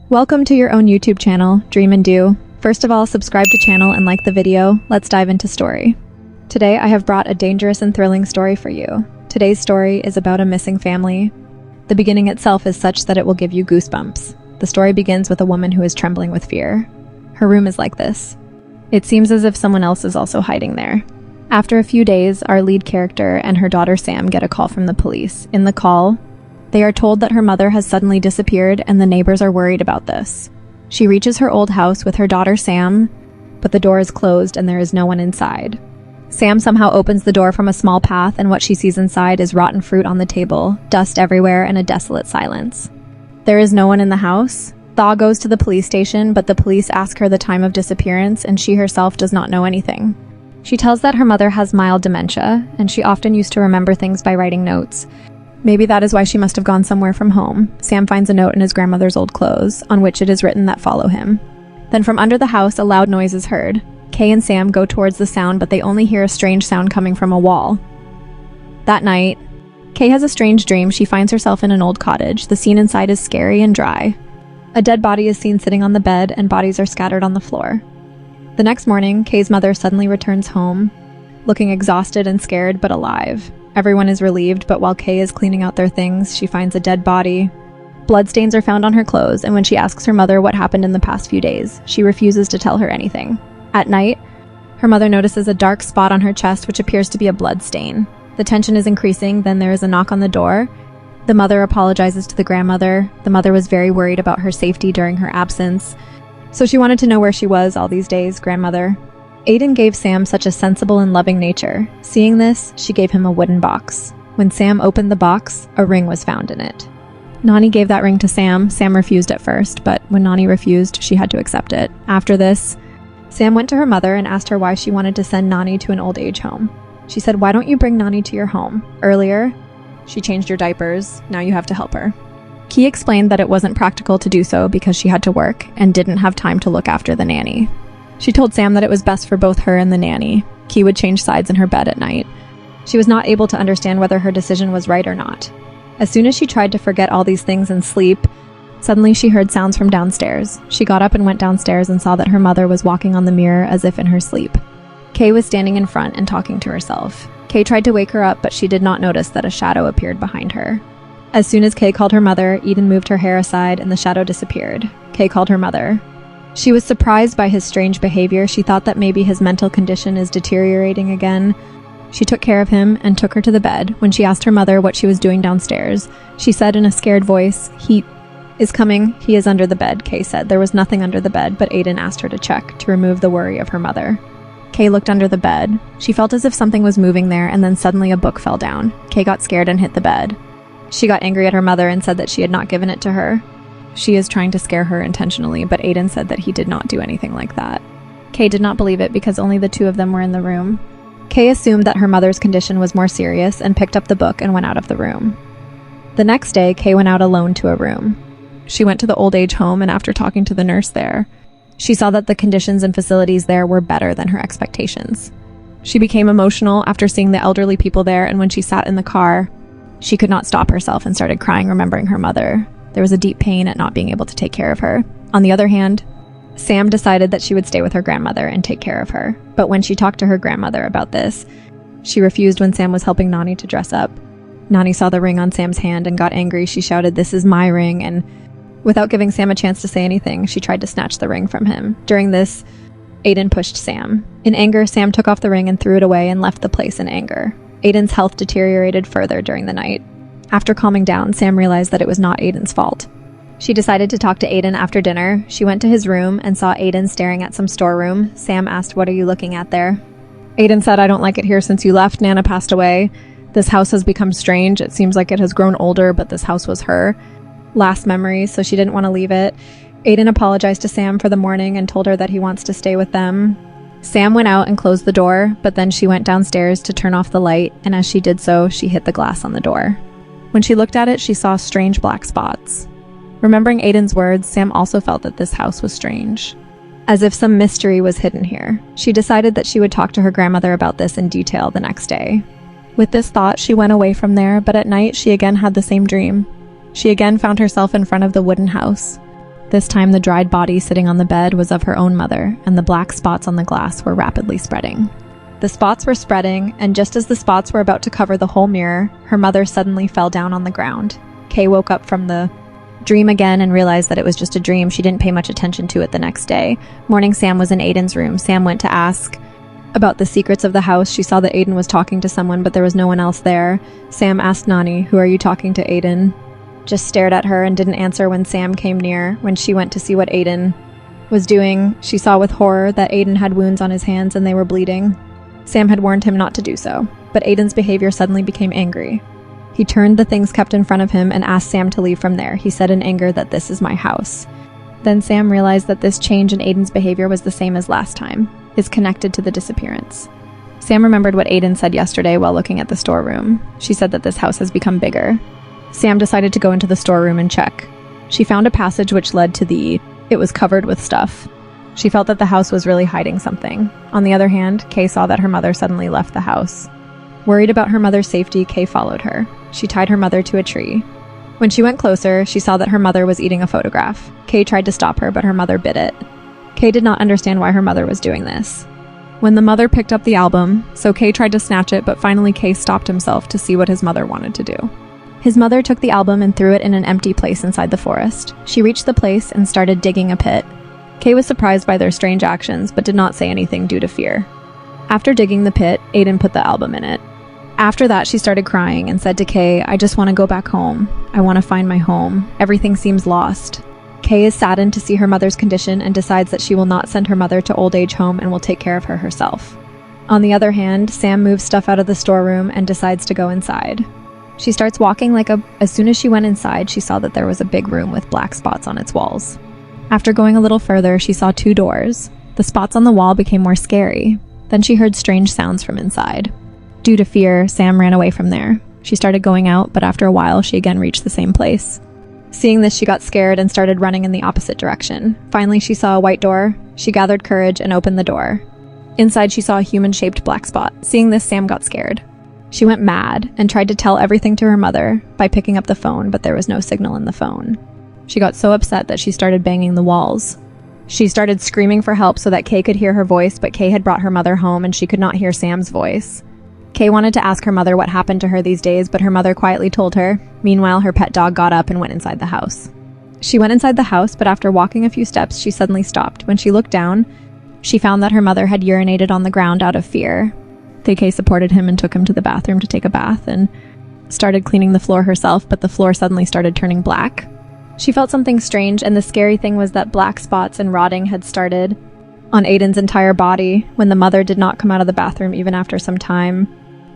Welcome to your own YouTube channel, Dream and Do. First of all, subscribe to channel and like the video. Let's dive into story. Today I have brought a dangerous and thrilling story for you. Today's story is about a missing family. The beginning itself is such that it will give you goosebumps. The story begins with a woman who is trembling with fear. Her room is like this. It seems as if someone else is also hiding there. After a few days, our lead character and her daughter Sam get a call from the police. In the call, they are told that her mother has suddenly disappeared and the neighbors are worried about this. She reaches her old house with her daughter Sam, but the door is closed and there is no one inside. Sam somehow opens the door from a small path, and what she sees inside is rotten fruit on the table, dust everywhere, and a desolate silence. There is no one in the house. Thaw goes to the police station, but the police ask her the time of disappearance and she herself does not know anything. She tells that her mother has mild dementia and she often used to remember things by writing notes. Maybe that is why she must have gone somewhere from home. Sam finds a note in his grandmother's old clothes, on which it is written that follow him. Then from under the house, a loud noise is heard. Kay and Sam go towards the sound, but they only hear a strange sound coming from a wall. That night, Kay has a strange dream. She finds herself in an old cottage. The scene inside is scary and dry. A dead body is seen sitting on the bed, and bodies are scattered on the floor. The next morning, Kay's mother suddenly returns home, looking exhausted and scared, but alive. Everyone is relieved, but while Kay is cleaning out their things, she finds a dead body. Bloodstains are found on her clothes, and when she asks her mother what happened in the past few days, she refuses to tell her anything. At night, her mother notices a dark spot on her chest which appears to be a blood stain. The tension is increasing, then there is a knock on the door. The mother apologizes to the grandmother. The mother was very worried about her safety during her absence, so she wanted to know where she was all these days, grandmother. Aiden gave Sam such a sensible and loving nature. Seeing this, she gave him a wooden box. When Sam opened the box, a ring was found in it. Nani gave that ring to Sam. Sam refused at first, but when Nani refused, she had to accept it. After this, Sam went to her mother and asked her why she wanted to send Nani to an old age home. She said, "Why don't you bring Nani to your home? Earlier, she changed your diapers. Now you have to help her." Key explained that it wasn't practical to do so because she had to work and didn't have time to look after the nanny. She told Sam that it was best for both her and the nanny. Key would change sides in her bed at night. She was not able to understand whether her decision was right or not. As soon as she tried to forget all these things and sleep, suddenly she heard sounds from downstairs. She got up and went downstairs and saw that her mother was walking on the mirror as if in her sleep. Kay was standing in front and talking to herself. Kay tried to wake her up, but she did not notice that a shadow appeared behind her. As soon as Kay called her mother, Eden moved her hair aside and the shadow disappeared. Kay called her mother. She was surprised by his strange behavior. She thought that maybe his mental condition is deteriorating again. She took care of him and took her to the bed. When she asked her mother what she was doing downstairs, she said in a scared voice, "He is coming. He is under the bed," Kay said. There was nothing under the bed, but Aiden asked her to check to remove the worry of her mother. Kay looked under the bed. She felt as if something was moving there, and then suddenly a book fell down. Kay got scared and hit the bed. She got angry at her mother and said that she had not given it to her. She is trying to scare her intentionally, but Aiden said that he did not do anything like that. Kay did not believe it because only the two of them were in the room. Kay assumed that her mother's condition was more serious and picked up the book and went out of the room. The next day, Kay went out alone to a room. She went to the old age home, and after talking to the nurse there, she saw that the conditions and facilities there were better than her expectations. She became emotional after seeing the elderly people there, and when she sat in the car, she could not stop herself and started crying, remembering her mother. There was a deep pain at not being able to take care of her. On the other hand, Sam decided that she would stay with her grandmother and take care of her. But when she talked to her grandmother about this, she refused when Sam was helping Nani to dress up. Nani saw the ring on Sam's hand and got angry. She shouted, "This is my ring," and without giving Sam a chance to say anything, she tried to snatch the ring from him. During this, Aiden pushed Sam. In anger, Sam took off the ring and threw it away and left the place in anger. Aiden's health deteriorated further during the night. After calming down, Sam realized that it was not Aiden's fault. She decided to talk to Aiden after dinner. She went to his room and saw Aiden staring at some storeroom. Sam asked, "What are you looking at there?" Aiden said, "I don't like it here since you left. Nana passed away. This house has become strange. It seems like it has grown older, but this house was her last memory, so she didn't want to leave it." Aiden apologized to Sam for the morning and told her that he wants to stay with them. Sam went out and closed the door, but then she went downstairs to turn off the light, and as she did so, she hit the glass on the door. When she looked at it, she saw strange black spots. Remembering Aiden's words, Sam also felt that this house was strange, as if some mystery was hidden here. She decided that she would talk to her grandmother about this in detail the next day. With this thought, she went away from there, but at night she again had the same dream. She again found herself in front of the wooden house. This time, the dried body sitting on the bed was of her own mother, and the black spots on the glass were rapidly spreading. The spots were spreading, and just as the spots were about to cover the whole mirror, her mother suddenly fell down on the ground. Kay woke up from the dream again and realized that it was just a dream. She didn't pay much attention to it the next day. Morning, Sam was in Aiden's room. Sam went to ask about the secrets of the house. She saw that Aiden was talking to someone, but there was no one else there. Sam asked Nani, "Who are you talking to, Aiden?" Just stared at her and didn't answer when Sam came near. When she went to see what Aiden was doing, she saw with horror that Aiden had wounds on his hands and they were bleeding. Sam had warned him not to do so, but Aiden's behavior suddenly became angry. He turned the things kept in front of him and asked Sam to leave from there. He said in anger that this is my house. Then Sam realized that this change in Aiden's behavior was the same as last time, is connected to the disappearance. Sam remembered what Aiden said yesterday while looking at the storeroom. She said that this house has become bigger. Sam decided to go into the storeroom and check. She found a passage which led to it was covered with stuff. She felt that the house was really hiding something. On the other hand, Kay saw that her mother suddenly left the house. Worried about her mother's safety, Kay followed her. She tied her mother to a tree. When she went closer, she saw that her mother was eating a photograph. Kay tried to stop her, but her mother bit it. Kay did not understand why her mother was doing this. When the mother picked up the album, so Kay tried to snatch it, but finally Kay stopped himself to see what his mother wanted to do. His mother took the album and threw it in an empty place inside the forest. She reached the place and started digging a pit. Kay was surprised by their strange actions, but did not say anything due to fear. After digging the pit, Aiden put the album in it. After that, she started crying and said to Kay, "I just want to go back home. I want to find my home. Everything seems lost." Kay is saddened to see her mother's condition and decides that she will not send her mother to old age home and will take care of her herself. On the other hand, Sam moves stuff out of the storeroom and decides to go inside. She starts walking as soon as she went inside, she saw that there was a big room with black spots on its walls. After going a little further, she saw 2 doors. The spots on the wall became more scary. Then she heard strange sounds from inside. Due to fear, Sam ran away from there. She started going out, but after a while, she again reached the same place. Seeing this, she got scared and started running in the opposite direction. Finally, she saw a white door. She gathered courage and opened the door. Inside, she saw a human-shaped black spot. Seeing this, Sam got scared. She went mad and tried to tell everything to her mother by picking up the phone, but there was no signal in the phone. She got so upset that she started banging the walls. She started screaming for help so that Kay could hear her voice, but Kay had brought her mother home and she could not hear Sam's voice. Kay wanted to ask her mother what happened to her these days, but her mother quietly told her. Meanwhile, her pet dog got up and went inside the house. She went inside the house, but after walking a few steps, she suddenly stopped. When she looked down, she found that her mother had urinated on the ground out of fear. Kay supported him and took him to the bathroom to take a bath and started cleaning the floor herself, but the floor suddenly started turning black. She felt something strange, and the scary thing was that black spots and rotting had started on Aiden's entire body when the mother did not come out of the bathroom even after some time.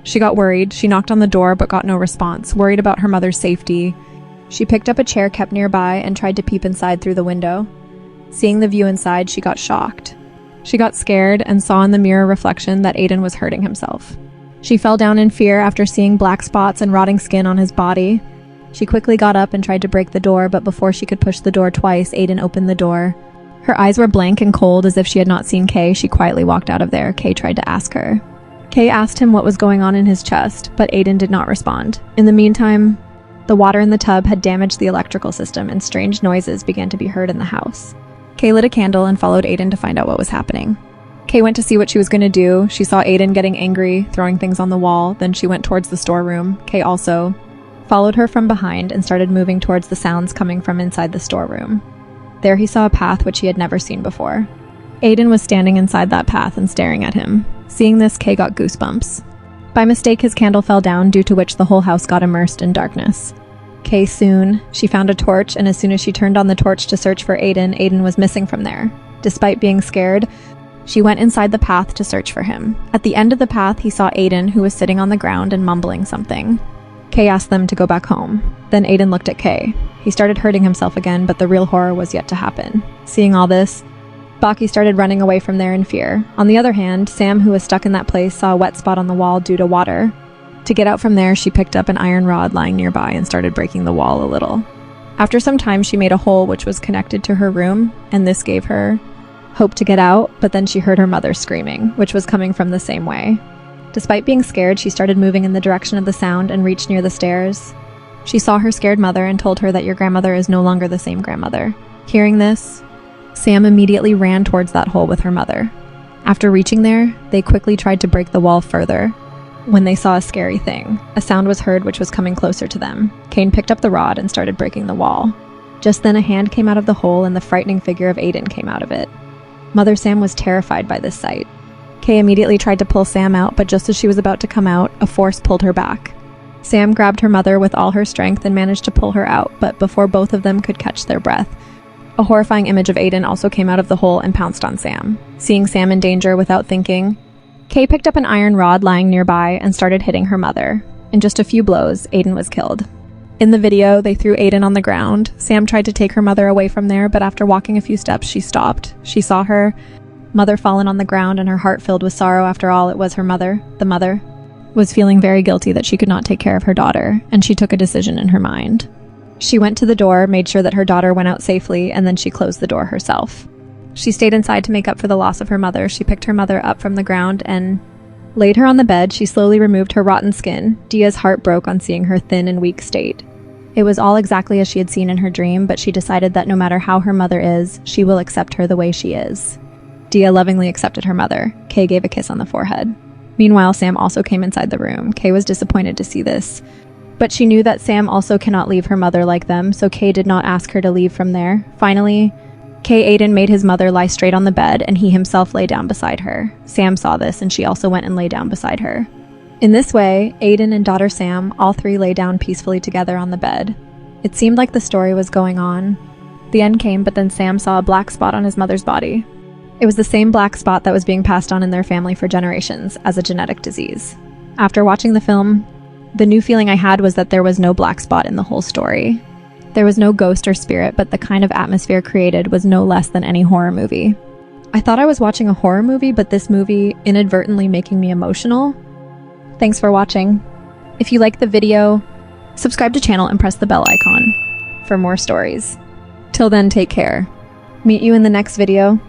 She got worried. She knocked on the door but got no response. Worried about her mother's safety, she picked up a chair kept nearby and tried to peep inside through the window. Seeing the view inside, she got shocked. She got scared and saw in the mirror reflection that Aiden was hurting himself. She fell down in fear after seeing black spots and rotting skin on his body. She quickly got up and tried to break the door, but before she could push the door twice, Aiden opened the door. Her eyes were blank and cold as if she had not seen Kay. She quietly walked out of there. Kay tried to ask her. Kay asked him what was going on in his chest, but Aiden did not respond. In the meantime, the water in the tub had damaged the electrical system and strange noises began to be heard in the house. Kay lit a candle and followed Aiden to find out what was happening. Kay went to see what she was going to do. She saw Aiden getting angry, throwing things on the wall. Then she went towards the storeroom. Kay also followed her from behind and started moving towards the sounds coming from inside the storeroom. There he saw a path which he had never seen before. Aiden was standing inside that path and staring at him. Seeing this, Kay got goosebumps. By mistake, his candle fell down, due to which the whole house got immersed in darkness. Kay she found a torch, and as soon as she turned on the torch to search for Aiden, Aiden was missing from there. Despite being scared, she went inside the path to search for him. At the end of the path, he saw Aiden, who was sitting on the ground and mumbling something. Kay asked them to go back home. Then Aiden looked at Kay. He started hurting himself again, but the real horror was yet to happen. Seeing all this, Baki started running away from there in fear. On the other hand, Sam, who was stuck in that place, saw a wet spot on the wall due to water. To get out from there, she picked up an iron rod lying nearby and started breaking the wall a little. After some time, she made a hole which was connected to her room, and this gave her hope to get out, but then she heard her mother screaming, which was coming from the same way. Despite being scared, she started moving in the direction of the sound and reached near the stairs. She saw her scared mother and told her that your grandmother is no longer the same grandmother. Hearing this, Sam immediately ran towards that hole with her mother. After reaching there, they quickly tried to break the wall further when they saw a scary thing. A sound was heard which was coming closer to them. Cain picked up the rod and started breaking the wall. Just then a hand came out of the hole and the frightening figure of Aiden came out of it. Mother Sam was terrified by this sight. Kay immediately tried to pull Sam out, but just as she was about to come out, a force pulled her back. Sam grabbed her mother with all her strength and managed to pull her out, but before both of them could catch their breath, a horrifying image of Aiden also came out of the hole and pounced on Sam. Seeing Sam in danger without thinking, Kay picked up an iron rod lying nearby and started hitting her mother. In just a few blows, Aiden was killed. In the video, they threw Aiden on the ground. Sam tried to take her mother away from there, but after walking a few steps, she stopped. She saw her mother fallen on the ground and her heart filled with sorrow. After all, it was her mother. The mother was feeling very guilty that she could not take care of her daughter, and she took a decision in her mind. She went to the door, made sure that her daughter went out safely, and then she closed the door herself. She stayed inside to make up for the loss of her mother. She picked her mother up from the ground and laid her on the bed. She slowly removed her rotten skin. Dia's heart broke on seeing her thin and weak state. It was all exactly as she had seen in her dream, but she decided that no matter how her mother is, she will accept her the way she is. Dia lovingly accepted her mother. Kay gave a kiss on the forehead. Meanwhile, Sam also came inside the room. Kay was disappointed to see this, but she knew that Sam also cannot leave her mother like them, so Kay did not ask her to leave from there. Finally, Aiden made his mother lie straight on the bed, and he himself lay down beside her. Sam saw this, and she also went and lay down beside her. In this way, Aiden and daughter Sam, all three lay down peacefully together on the bed. It seemed like the story was going on. The end came, but then Sam saw a black spot on his mother's body. It was the same black spot that was being passed on in their family for generations as a genetic disease. After watching the film, the new feeling I had was that there was no black spot in the whole story. There was no ghost or spirit, but the kind of atmosphere created was no less than any horror movie. I thought I was watching a horror movie, but this movie inadvertently making me emotional. Thanks for watching. If you liked the video, subscribe to the channel and press the bell icon for more stories. Till then, take care. Meet you in the next video.